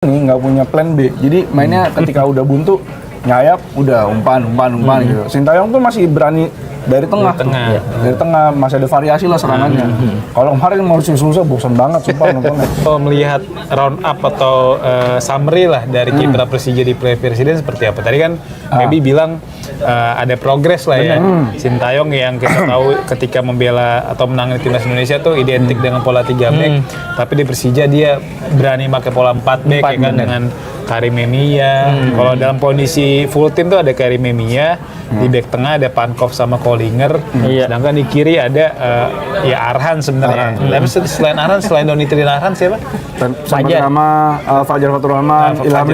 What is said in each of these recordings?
Ini nggak punya plan B, jadi mainnya ketika udah buntu nyayap, udah umpan gitu. Sintayong tuh masih berani dari tengah, dari tengah masih ada variasi lah serangannya. Kalau kemarin mau susah bosan banget sumpah nontonnya. Kalau melihat round up atau summary lah dari kiprah Persija di Piala Presiden seperti apa? Tadi kan Baby bilang ada progres lah ya. Sintayong yang kita tahu ketika membela atau menangani timnas Indonesia tuh identik dengan pola 3 back, tapi di Persija dia berani pakai pola 4 back ya kan, dengan Karim Memia. Kalau dalam kondisi full tim tuh ada Karim Memia, di back tengah ada Pankov sama Kolinger, sedangkan di kiri ada ya Arhan sebenarnya. Tapi selain Arhan, selain Donitri Arhan siapa? Fajar sama Fajar Fatur Rahman, Ilham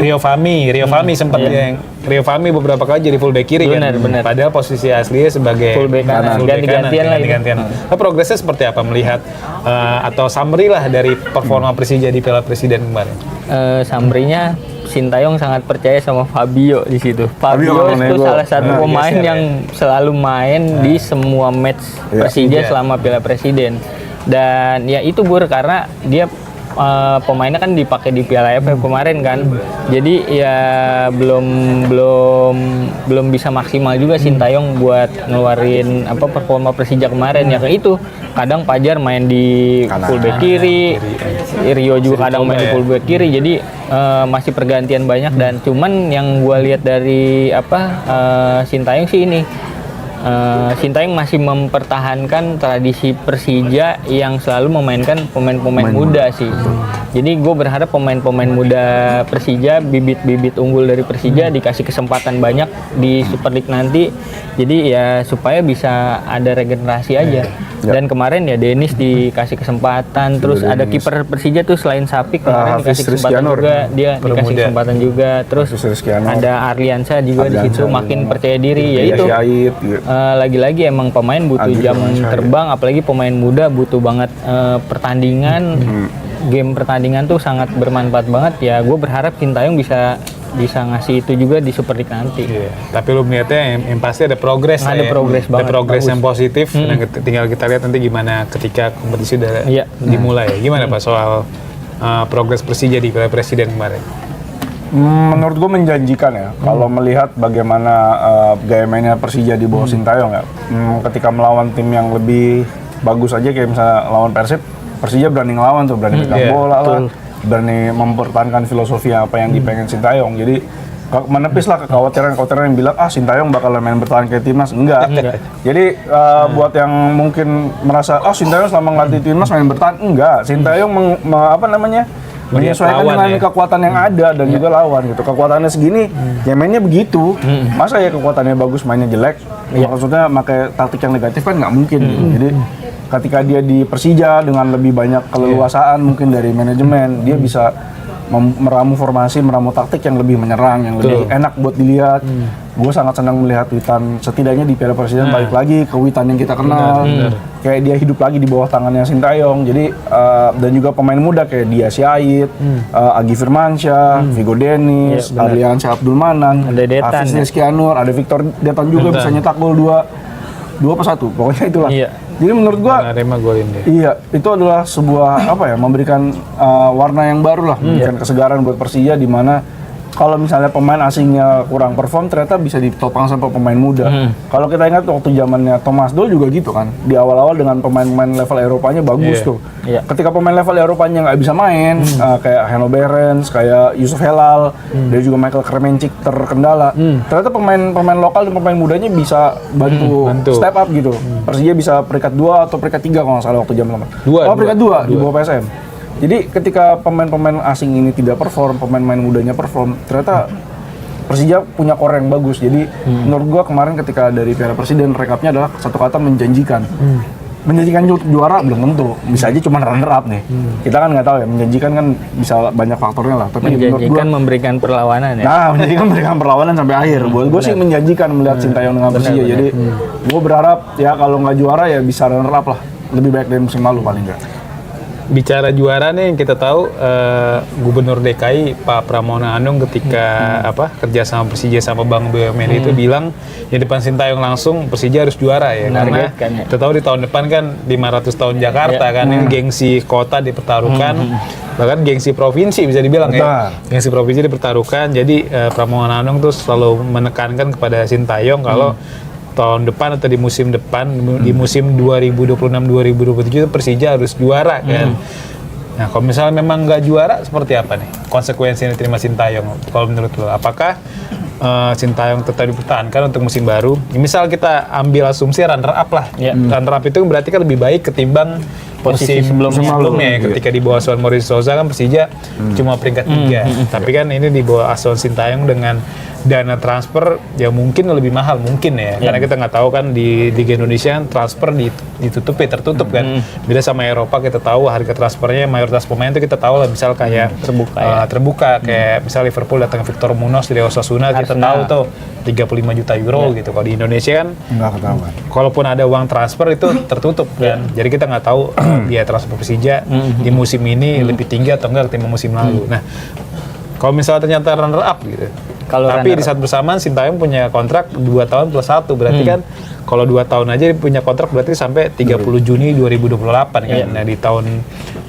Rio Fahmi sempat yang Rio Fahmi beberapa kali jadi full back kiri kan. Padahal posisi aslinya sebagai full back kanan, ganti-gantian. Nah, progresnya seperti apa melihat atau summary lah dari performa Persija di Piala Presiden kemarin? Summary-nya Sintayong sangat percaya sama Fabio di situ. Fabio itu salah satu pemain yang selalu main di semua match Persija selama Piala Presiden. Dan ya itu karena dia pemainnya kan dipakai di Piala AFF kemarin kan. Jadi ya belum bisa maksimal juga Sintayong buat ngeluarin performa Persija kemarin. Ya kayak itu. Kadang Fajar main di fullback kiri, Rio juga kadang main di fullback kiri. Jadi masih pergantian banyak, dan cuman yang gua lihat dari Sintayong sih ini. Sintayong masih mempertahankan tradisi Persija yang selalu memainkan pemain-pemain muda sih. Jadi gue berharap pemain-pemain muda Persija, bibit-bibit unggul dari Persija dikasih kesempatan banyak di Super League nanti. Jadi ya supaya bisa ada regenerasi aja. Dan kemarin ya Dennis dikasih kesempatan, terus ada kiper Persija tuh selain Sapik kemarin dikasih kesempatan juga, dia dikasih kesempatan juga. Terus ada Arliansa juga di situ makin percaya diri. Ya itu. Lagi-lagi emang pemain butuh jam terbang, apalagi pemain muda butuh banget pertandingan. Game pertandingan tuh sangat bermanfaat banget ya. Gue berharap Sintayong bisa ngasih itu juga di Super League nanti. Tapi lu melihatnya yang pasti ada progres. Ada progres banget. Ada progres yang positif. Nah, tinggal kita lihat nanti gimana ketika kompetisi udah dimulai. Gimana Pak soal progres Persija di Piala Presiden kemarin? Menurut gue menjanjikan ya. Kalau melihat bagaimana gaya mainnya Persija di bawah Sintayong ya. Ketika melawan tim yang lebih bagus aja kayak misalnya lawan Persib, Persija berani ngelawan tuh, berani pegang bola lah, berani mempertahankan filosofi apa yang dipengen Sintayong. Jadi menepis lah kekhawatiran yang bilang Sintayong bakal main bertahan kayak timnas. Enggak. Jadi buat yang mungkin merasa Sintayong selama ngelatih timnas main bertahan, enggak. Sintayong menyesuaikan dengan kekuatan yang ada dan juga lawan gitu. Kekuatannya segini, ya mainnya begitu. Masa ya kekuatannya bagus, mainnya jelek? Maksudnya pakai taktik yang negatif kan nggak mungkin. Gitu. Jadi ketika dia di Persija dengan lebih banyak keleluasaan mungkin dari manajemen, dia bisa meramu formasi, meramu taktik yang lebih menyerang, yang lebih enak buat dilihat. Gue sangat senang melihat Witan setidaknya di Piala Presiden balik lagi ke Witan yang kita kenal. Kayak dia hidup lagi di bawah tangannya Sintayong. Jadi dan juga pemain muda kayak Dia Syahid, Agi Firmansyah, Vigo Dennis, Arliansyah Abdul Manan, Hafiz Rizkianur, ada Victor Deton juga bisa nyetak gol 2 apa 1, pokoknya itulah. Jadi menurut gua itu adalah sebuah memberikan warna yang baru lah, memberikan kesegaran buat Persija, di mana kalau misalnya pemain asingnya kurang perform ternyata bisa ditopang sama pemain muda. Kalau kita ingat waktu zamannya Thomas Doll juga gitu kan, di awal-awal dengan pemain-pemain level Eropanya bagus tuh. Ketika pemain level Eropanya nggak bisa main, kayak Hanno Behrens, kayak Yusuf Helal, dia juga Michael Kremenchik terkendala. Ternyata pemain lokal dan pemain mudanya bisa bantu step up gitu. Persija bisa peringkat 2 atau peringkat 3 kalau nggak salah waktu zaman lama. Peringkat 2 di bawah PSM. Jadi ketika pemain-pemain asing ini tidak perform, pemain-pemain mudanya perform, ternyata Persija punya core yang bagus. Jadi menurut gua kemarin ketika dari Piala Presiden rekapnya adalah satu kata menjanjikan. Menjanjikan juara belum tentu, bisa aja cuma runner up nih. Kita kan nggak tahu ya, menjanjikan kan bisa banyak faktornya lah. Tapi menjanjikan memberikan perlawanan ya. Nah, menjanjikan memberikan perlawanan sampai akhir. Buat gue sih menjanjikan melihat Sintayong dengan Persija. Jadi gue berharap ya kalau nggak juara ya bisa runner up lah, lebih baik dari musim lalu paling nggak. bicara juara nih, kita tahu Gubernur DKI Pak Pramono Anung ketika kerja sama Persija sama Bang BUMN itu bilang di depan Sintayong langsung Persija harus juara ya. Karena kita tahu di tahun depan kan 500 tahun Jakarta kan, ini gengsi kota dipertaruhkan, bahkan gengsi provinsi bisa dibilang ya. Gengsi provinsi dipertaruhkan. Jadi Pramono Anung tuh selalu menekankan kepada Sintayong kalau tahun depan atau di musim depan, di musim 2026-2027 Persija harus juara kan. Nah, kalau misalnya memang nggak juara, seperti apa nih konsekuensi yang diterima Sintayong? Kalau menurut lo, apakah Sintayong tetap dipertahankan untuk musim baru? Misal kita ambil asumsi runner up lah. Runner up itu berarti kan lebih baik ketimbang posisi sebelumnya. Ketika di bawah asuhan Mauricio Sousa kan Persija cuma peringkat 3. Tapi kan ini di bawah asuhan Sintayong dengan dana transfer ya mungkin lebih mahal mungkin ya. Karena kita nggak tahu kan di Liga Indonesia kan transfer tertutup kan. Beda sama Eropa, kita tahu harga transfernya mayoritas pemain itu kita tahu lah, misal kayak terbuka kayak misal Liverpool datang Victor Munoz dari Osasuna, kita tahu tuh 35 juta euro gitu. Kalau di Indonesia kan nggak ketahuan. Kalaupun ada uang transfer itu tertutup kan. Jadi kita nggak tahu biaya transfer Persija di musim ini lebih tinggi atau enggak ketimbang musim lalu. Nah, kalau misalnya ternyata runner up gitu. Tapi di saat bersamaan Sintayong punya kontrak 2 tahun plus 1, berarti kan kalau 2 tahun aja dia punya kontrak berarti sampai 30 Juni 2028 kan. Nah, di tahun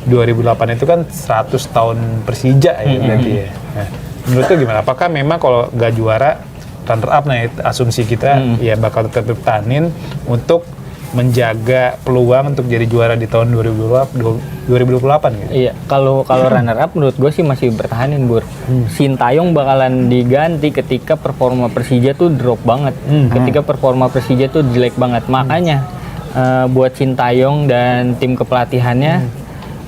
2008 itu kan 100 tahun Persija ya berarti ya. Nah, menurut lu gimana? Apakah memang kalau nggak juara runner up, nah asumsi kita ya bakal tetap bertahanin untuk menjaga peluang untuk jadi juara di tahun 2028 gitu. Iya, kalau runner up menurut gue sih masih bertahanin, Bur. Sintayong bakalan diganti ketika performa Persija tuh drop banget. Ketika performa Persija tuh jelek banget. Makanya buat Sintayong dan tim kepelatihannya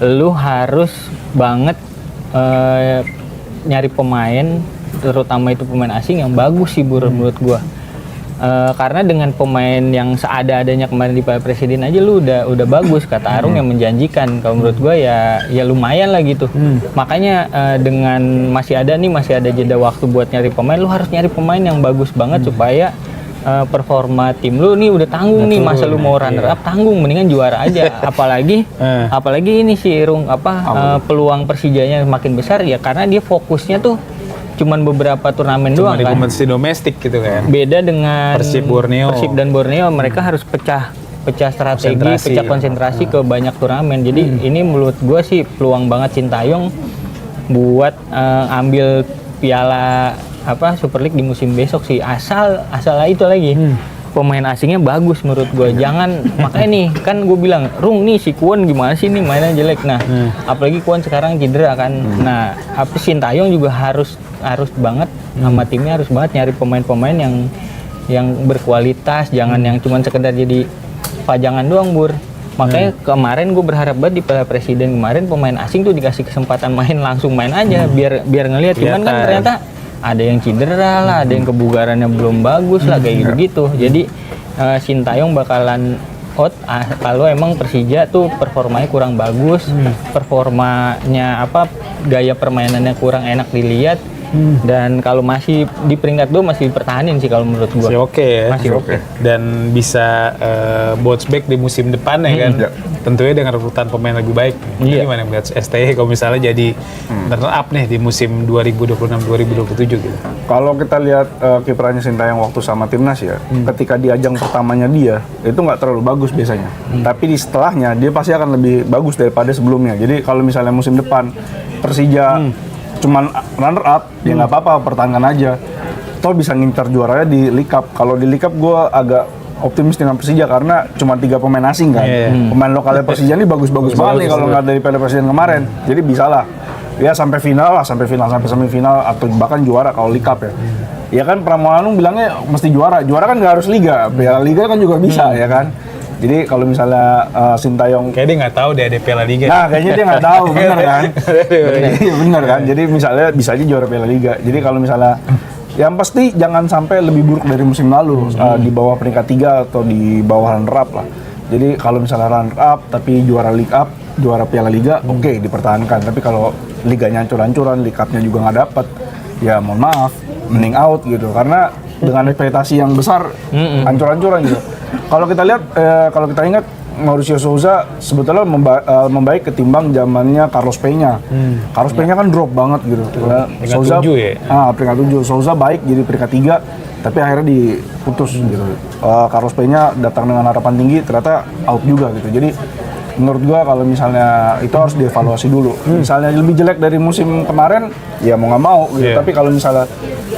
lu harus banget nyari pemain, terutama itu pemain asing yang bagus sih, Bur, menurut gue. Karena dengan pemain yang seada-adanya kemarin di Piala Presiden aja lu udah bagus, kata Arung yang menjanjikan. Kalau menurut gue ya lumayan lah gitu. Makanya dengan masih ada jeda waktu buat nyari pemain, lu harus nyari pemain yang bagus banget supaya performa tim lu nih udah tanggung nih. Masa lu mau runner up tanggung, mendingan juara aja. apalagi ini sih Rung peluang Persijanya makin besar ya karena dia fokusnya tuh cuman beberapa turnamen doang di kan. kompetisi domestik gitu kan. Beda dengan Persib dan Borneo, mereka harus pecah strategi, pecah konsentrasi ke banyak turnamen. Jadi ini menurut gue sih peluang banget Sintayong buat ambil piala Super League di musim besok sih. Asal itu lagi. Pemain asingnya bagus menurut gue. Jangan makanya nih kan gue bilang, Rung nih si Kwon gimana sih nih mainnya jelek. Nah, apalagi Kwon sekarang cedera kan. Nah, Sintayong juga harus banget sama timnya, harus banget nyari pemain-pemain yang berkualitas, jangan yang cuma sekedar jadi pajangan doang, Bur. Makanya kemarin gue berharap banget di Piala Presiden kemarin pemain asing tuh dikasih kesempatan langsung main aja biar ngelihat. Cuman kan ternyata ada yang cedera lah, ada yang kebugarannya belum bagus lah kayak gitu-gitu. Jadi Sintayong bakalan out kalau emang Persija tuh performanya kurang bagus, performanya gaya permainannya kurang enak dilihat. Dan kalau masih di peringkat 2 masih dipertahanin sih kalau menurut gua. Masih oke ya. Masih oke. Dan bisa bounce back di musim depan ya kan. Tentunya dengan rekrutan pemain lebih baik. Gimana melihat STY kalau misalnya jadi runner up nih di musim 2026-2027 gitu. Kalau kita lihat kiprahnya Sintayong waktu sama timnas ya, ketika di ajang pertamanya dia itu nggak terlalu bagus biasanya. Tapi di setelahnya dia pasti akan lebih bagus daripada sebelumnya. Jadi kalau misalnya musim depan Persija cuman runner up, ya nggak apa-apa, pertahankan aja. Toh bisa ngincar juaranya di League Cup. Kalau di League Cup gue agak optimis dengan Persija karena cuma 3 pemain asing kan. Pemain lokalnya Persija ini bagus-bagus banget nih kalau nggak dari Piala Presiden kemarin. Jadi bisa lah. Ya sampai semifinal atau bahkan juara kalau League Cup ya. Ya kan Pramono bilangnya mesti juara. Juara kan nggak harus Liga. Piala Liga kan juga bisa ya kan. Jadi kalau misalnya Sintayong kayak dia nggak tahu deh ada Piala Liga. Nah, kayaknya dia nggak tahu, benar kan? Iya benar kan. Jadi misalnya bisa aja juara Piala Liga. Jadi kalau misalnya yang pasti jangan sampai lebih buruk dari musim lalu, di bawah peringkat 3 atau di bawah runner up lah. Jadi kalau misalnya runner up tapi juara League Up, juara Piala Liga, oke, dipertahankan. Tapi kalau liganya hancur-hancuran, League Cup-nya juga nggak dapat, ya mohon maaf, mending out gitu. Karena dengan ekspektasi yang besar, hancur-hancuran gitu. Kalau kita lihat, kalau kita ingat Mauricio Sousa sebetulnya membaik ketimbang zamannya Carlos Peña. Carlos Peña kan drop banget gitu. Peringkat Sousa 7 ya? Peringkat 7. Sousa baik jadi peringkat 3, tapi akhirnya diputus gitu. Carlos Peña datang dengan harapan tinggi, ternyata out juga gitu. Jadi menurut gua kalau misalnya itu harus dievaluasi dulu. Misalnya lebih jelek dari musim kemarin, ya mau nggak mau gitu. Yeah. Tapi kalau misalnya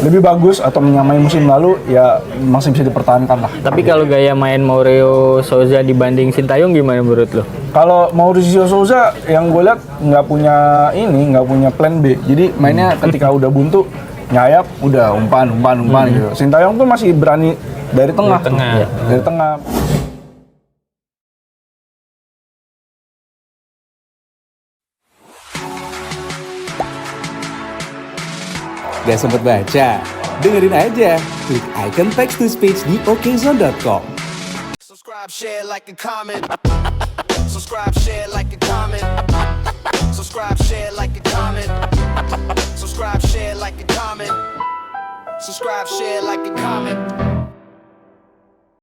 lebih bagus atau menyamai musim lalu, ya masih bisa dipertahankan lah. Tapi kalau gaya main Mauricio Sousa dibanding Sintayong gimana menurut lo? Kalau Mauricio Sousa yang gue lihat nggak punya plan B. Jadi mainnya ketika udah buntu, nyayap, udah umpan gitu. Sintayong tuh masih berani dari tengah. Dari tengah. Gak sempet baca? Dengerin aja. Klik icon text to speech di okezone.com. Subscribe, share, like, and comment. Subscribe, share, like, and comment. Subscribe, share, like, and comment. Subscribe, share, like, and comment. Subscribe, share, like, and comment.